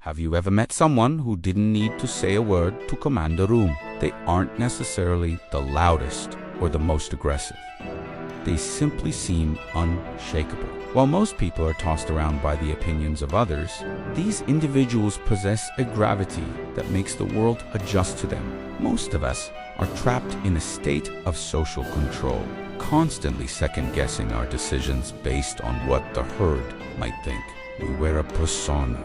Have you ever met someone who didn't need to say a word to command a room? They aren't necessarily the loudest or the most aggressive. They simply seem unshakable. While most people are tossed around by the opinions of others, these individuals possess a gravity that makes the world adjust to them. Most of us are trapped in a state of social control, constantly second-guessing our decisions based on what the herd might think. We wear a persona,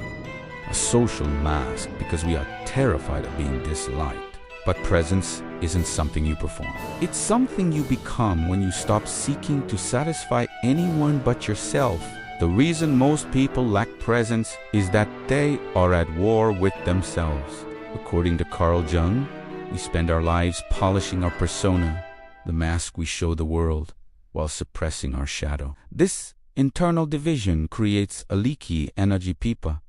a social mask, because we are terrified of being disliked. But presence isn't something you perform. It's something you become when you stop seeking to satisfy anyone but yourself. The reason most people lack presence is that they are at war with themselves. According to Jung, we spend our lives polishing our persona, the mask we show the world, while suppressing our shadow. This internal division creates a leaky energy pipa,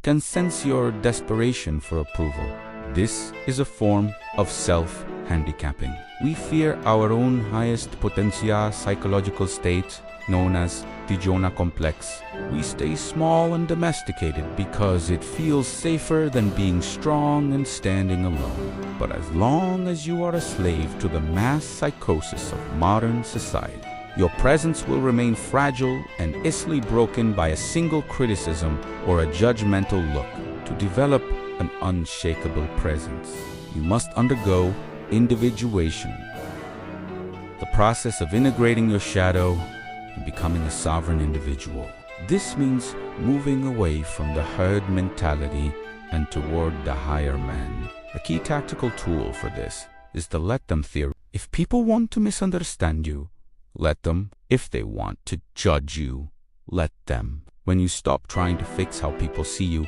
can sense your desperation for approval. This is a form of self-handicapping. We fear our own highest potential psychological state, known as the Jonah complex. We stay small and domesticated because it feels safer than being strong and standing alone. But as long as you are a slave to the mass psychosis of modern society, your presence will remain fragile and easily broken by a single criticism or a judgmental look. To develop an unshakable presence, you must undergo individuation, the process of integrating your shadow and becoming a sovereign individual. This means moving away from the herd mentality and toward the higher man. A key tactical tool for this is the let them theory. If people want to misunderstand you, let them. If they want to judge you, let them. When you stop trying to fix how people see you,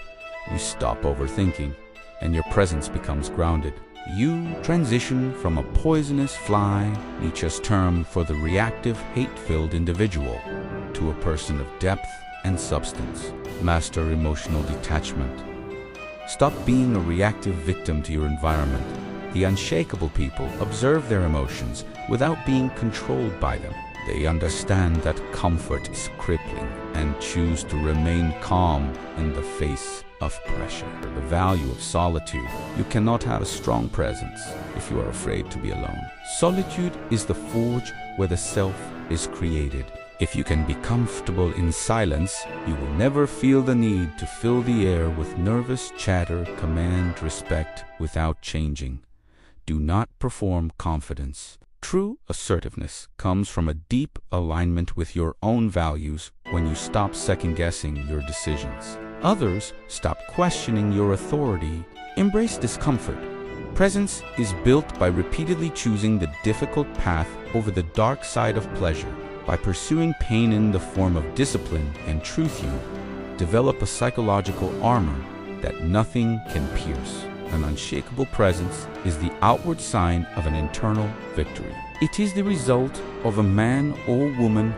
you stop overthinking, and your presence becomes grounded. You transition from a poisonous fly, Nietzsche's term for the reactive, hate-filled individual, to a person of depth and substance. Master emotional detachment. Stop being a reactive victim to your environment. The unshakable people observe their emotions without being controlled by them. They understand that comfort is crippling and choose to remain calm in the face of pressure. The value of solitude. You cannot have a strong presence if you are afraid to be alone. Solitude is the forge where the self is created. If you can be comfortable in silence, you will never feel the need to fill the air with nervous chatter, command respect without changing. Do not perform confidence. True assertiveness comes from a deep alignment with your own values when you stop second-guessing your decisions. Others stop questioning your authority. Embrace discomfort. Presence is built by repeatedly choosing the difficult path over the dark side of pleasure. By pursuing pain in the form of discipline and truth, you develop a psychological armor that nothing can pierce. An unshakable presence is the outward sign of an internal victory. It is the result of a man or woman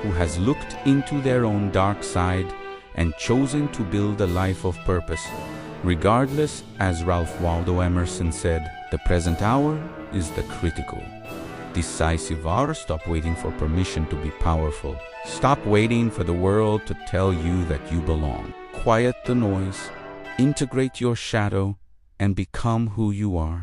who has looked into their own dark side and chosen to build a life of purpose. Regardless, as Ralph Waldo Emerson said, the present hour is the critical, decisive hour. Stop waiting for permission to be powerful. Stop waiting for the world to tell you that you belong. Quiet the noise, integrate your shadow, and become who you are.